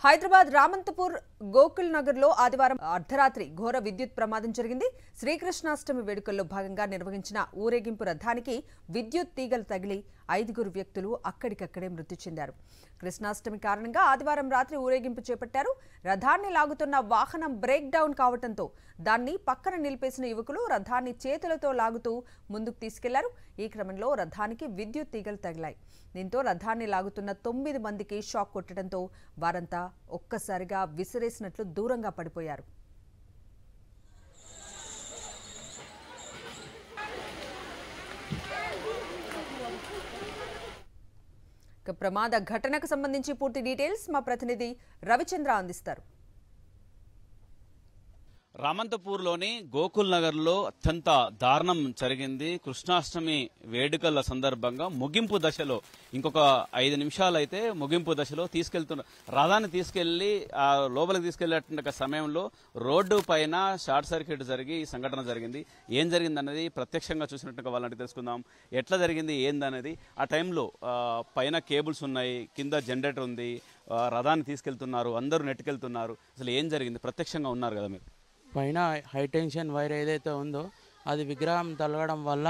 హైదరాబాద్ రామంతపూర్ గోకుల్ నగర్ లో ఆదివారం అర్ధరాత్రి ఘోర విద్యుత్ ప్రమాదం జరిగింది. శ్రీకృష్ణాష్టమి వేడుకల్లో భాగంగా నిర్వహించిన ఊరేగింపు రథానికి విద్యుత్ తీగలు తగిలి 5 వ్యక్తులు అక్కడికక్కడే మృతి చెందారు. కృష్ణాష్టమి కారణంగా ఆదివారం రాత్రి ఊరేగింపు చేపట్టారు. రథాన్ని లాగుతున్న వాహనం బ్రేక్ డౌన్ కావడంతో దాన్ని పక్కన నిలిపేసిన యువకులు రథాన్ని చేతులతో లాగుతూ ముందుకు తీసుకెళ్లారు. ఈ క్రమంలో రథానికి విద్యుత్ తీగలు తగిలాయి. దీంతో రథాన్ని లాగుతున్న 9 మందికి షాక్ కొట్టడంతో వారంతా ఒక్కసారిగా విసిరేసినట్లు దూరంగా పడిపోయారు. ప్రమాద ఘటనకు సంబంధించి పూర్తి డీటెయిల్స్ మా ప్రతినిధి రవిచంద్ర అందిస్తారు. రామంతపూర్లోని గోకుల్ నగర్లో అత్యంత దారుణం జరిగింది. కృష్ణాష్టమి వేడుకల సందర్భంగా ముగింపు దశలో ఇంకొక 5 నిమిషాలు అయితే ముగింపు దశలో రథాన్ని తీసుకెళ్లి లోపలికి తీసుకెళ్లేట సమయంలో రోడ్డు పైన షార్ట్ సర్క్యూట్ జరిగి ఈ సంఘటన జరిగింది. ఏం జరిగింది అనేది ప్రత్యక్షంగా చూసినట్టుగా వాళ్ళని తెలుసుకుందాం. ఎట్లా జరిగింది ఏందనేది. ఆ టైంలో పైన కేబుల్స్ ఉన్నాయి, కింద జనరేటర్ ఉంది, రథాన్ని తీసుకెళ్తున్నారు, అందరూ నెట్టుకెళ్తున్నారు. అసలు ఏం జరిగింది? ప్రత్యక్షంగా ఉన్నారు కదా మీరు. పైన హై టెన్షన్ వైర్ ఏదైతే ఉందో అది విగ్రహం తలగడం వల్ల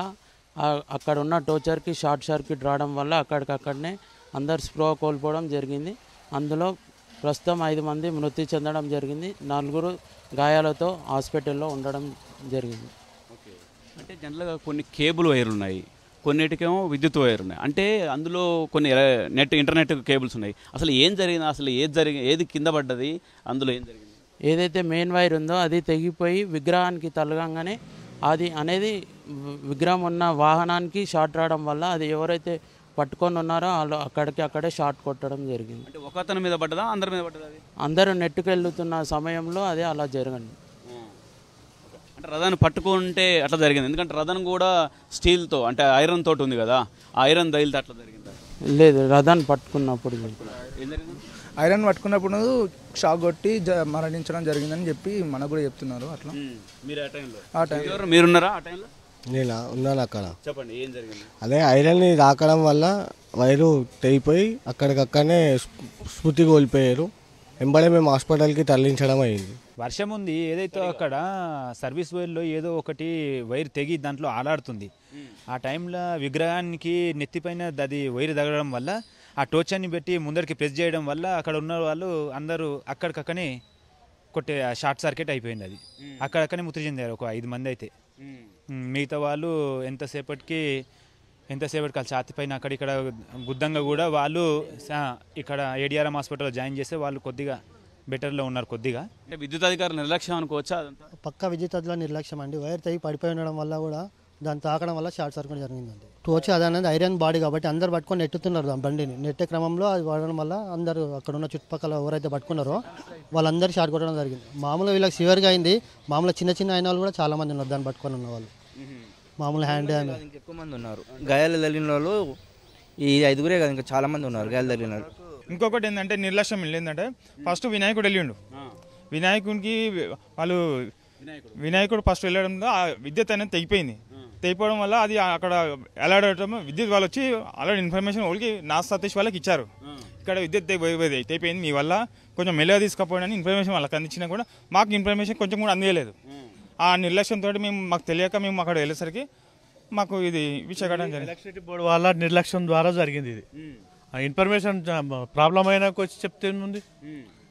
అక్కడ ఉన్న టోచర్కి షార్ట్ సర్క్యూట్ రావడం వల్ల అక్కడికక్కడనే అందరు స్ప్రో కోల్పోవడం జరిగింది. అందులో ప్రస్తుతం 5 మంది మృతి చెందడం జరిగింది. 4 గాయాలతో హాస్పిటల్లో ఉండడం జరిగింది. ఓకే, అంటే జనరల్గా కొన్ని కేబుల్ వైర్లు ఉన్నాయి, కొన్నిటికేమో విద్యుత్ వైర్ ఉన్నాయి, అంటే అందులో కొన్ని ఇంటర్నెట్ కేబుల్స్ ఉన్నాయి. అసలు ఏం జరిగింది? అసలు ఏది కింద పడ్డది? అందులో ఏం జరిగింది? ఏదైతే మెయిన్ వైర్ ఉందో అది తెగిపోయి విగ్రహానికి తలగంగానే అది అనేది విగ్రహం ఉన్న వాహనానికి షార్ట్ రావడం వల్ల అది ఎవరైతే పట్టుకొని ఉన్నారో వాళ్ళు అక్కడే షార్ట్ కొట్టడం జరిగింది. అంటే ఒక అతని మీద పడ్డదా, అందరి మీద పడ్డదా? అందరూ నెట్టుకెళ్తున్న సమయంలో అదే అలా జరిగింది. అంటే రథాన్ని పట్టుకుంటే అట్లా జరిగింది, ఎందుకంటే రథం కూడా స్టీల్తో అంటే ఐరన్ తోటి ఉంది కదా, ఆ ఐరన్ దైల్తో అట్లా జరిగింది? లేదు, రథాన్ని పట్టుకున్నప్పుడు ఏం జరిగింది? ఐరన్ పట్టుకున్నప్పుడు షాక్ కొట్టి మరణించడం జరిగిందని చెప్పి మనకు కూడా చెప్తున్నారు. అట్లా మీరున్నారా ఆ టైంలో? నేను ఉన్నాను అక్కడ. చెప్పండి, ఏం జరిగింది? అదే ఐరన్ని తాకడం వల్ల వైరు తెగిపోయి అక్కడికక్కడనే స్మృతి కోల్పోయారు. వెంబడే మేము హాస్పిటల్కి తరలించడం అయింది. వర్షం ఉంది, ఏదైతే అక్కడ సర్వీస్ వైర్లో ఏదో ఒకటి వైర్ తెగి దాంట్లో ఆలాడుతుంది. ఆ టైంలో విగ్రహానికి నెత్తిపైన అది వైర్ తగలడం వల్ల ఆ టోచర్ని పెట్టి ముందరికి ప్రెస్ చేయడం వల్ల అక్కడ ఉన్న వాళ్ళు అందరూ అక్కడికక్కనే కొట్టే షార్ట్ సర్క్యూట్ అయిపోయింది. అది అక్కడక్కనే మృతి చెందారు ఒక 5 మంది అయితే. మిగతా వాళ్ళు ఎంతసేపటికి ఛాతి పైన అక్కడిక్కడ గుద్దంగా కూడా వాళ్ళు ఇక్కడ ఏడిఆర్ఎం హాస్పిటల్లో జాయిన్ చేస్తే వాళ్ళు కొద్దిగా బెటర్లో ఉన్నారు. కొద్దిగా అంటే విద్యుత్ అధికారులు నిర్లక్ష్యం అనుకోవచ్చా? పక్కా విద్యుత్ అధికారుల నిర్లక్ష్యం అండి. వైర్ తెగి పడిపోయి ఉండడం వల్ల కూడా దాన్ని తాకడం వల్ల షార్ట్ సర్క్యూట్ జరిగిందండి. టోచ్ అదనేది ఐరన్ బాడీ కాబట్టి అందరు పట్టుకొని నెట్టుతున్నారు దాని బండిని. నెట్టే క్రమంలో అది పడడం వల్ల అందరూ అక్కడ ఉన్న చుట్టుపక్కల ఎవరైతే పట్టుకున్నారో వాళ్ళందరూ షార్ట్ కొట్టడం జరిగింది. మామూలుగా వీళ్ళకి సివియర్గా అయింది. మామూలుగా చిన్న అయిన వాళ్ళు కూడా చాలా మంది ఉన్నారు దాన్ని పట్టుకొని ఉన్న వాళ్ళు. మామూలు హ్యాండ్ ఎక్కువ మంది ఉన్నారు. గాయాలు తగిలిన వాళ్ళు ఈ 5గురే కదా, ఇంకా చాలా మంది ఉన్నారు గాయాలు తగిలిన వాళ్ళు. ఇంకొకటి ఏంటంటే నిర్లక్ష్యం ఏంటంటే ఫస్ట్ వినాయకుడు వెళ్ళిండు. వినాయకుడికి వాళ్ళు వినాయకుడు ఫస్ట్ వెళ్ళడంతో ఆ విద్యుత్ అనేది తెగిపోవడం వల్ల అది అక్కడ ఎలాడటం విద్యుత్ వాళ్ళు వచ్చి ఆల్రెడీ ఇన్ఫర్మేషన్ వాళ్ళకి సతీష్ వాళ్ళకి ఇచ్చారు. ఇక్కడ విద్యుత్ తెగిపోయింది, మీ వల్ల కొంచెం మెల్లగా తీసుకుపోయినని ఇన్ఫర్మేషన్ వాళ్ళకి అందించినా కూడా మాకు ఇన్ఫర్మేషన్ కొంచెం కూడా అందలేదు. ఆ నిర్లక్ష్యంతో మాకు తెలియక మేము అక్కడ వెళ్ళేసరికి మాకు ఇది విషయం ఎలక్ట్రిసిటీ బోర్డు వాళ్ళ నిర్లక్ష్యం ద్వారా జరిగింది. ఇది ఇన్ఫర్మేషన్ ప్రాబ్లం అయినాక వచ్చి చెప్తే ఉంది.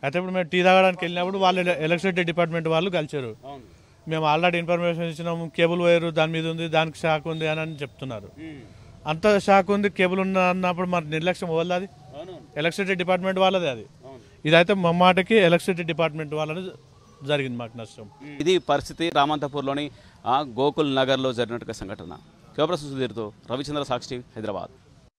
అయితే ఇప్పుడు మేము టీ తాగడానికి వెళ్ళినప్పుడు వాళ్ళు ఎలక్ట్రిసిటీ డిపార్ట్మెంట్ వాళ్ళు కలిసారు. మేము ఆల్రెడీ ఇన్ఫర్మేషన్ ఇచ్చినాము, కేబుల్ వైర్ దాని మీద ఉంది, దానికి షాక్ ఉంది అని చెప్తున్నారు. అంత షాక్ ఉంది, కేబుల్ అన్నప్పుడు మరి నిర్లక్ష్యం వల్ల అది ఎలక్ట్రిసిటీ డిపార్ట్మెంట్ వాళ్ళది. అది ఇదైతే మా మాటకి ఎలక్ట్రిసిటీ డిపార్ట్మెంట్ వాళ్ళది జరిగింది మాకు నష్టం. ఇది పరిస్థితి రామంతపూర్లోని గోకుల్ నగర్లో జరిగినట్టుగా సంఘటన. కేవలం సుధీర్తో రవిచంద్ర, సాక్షి, హైదరాబాద్.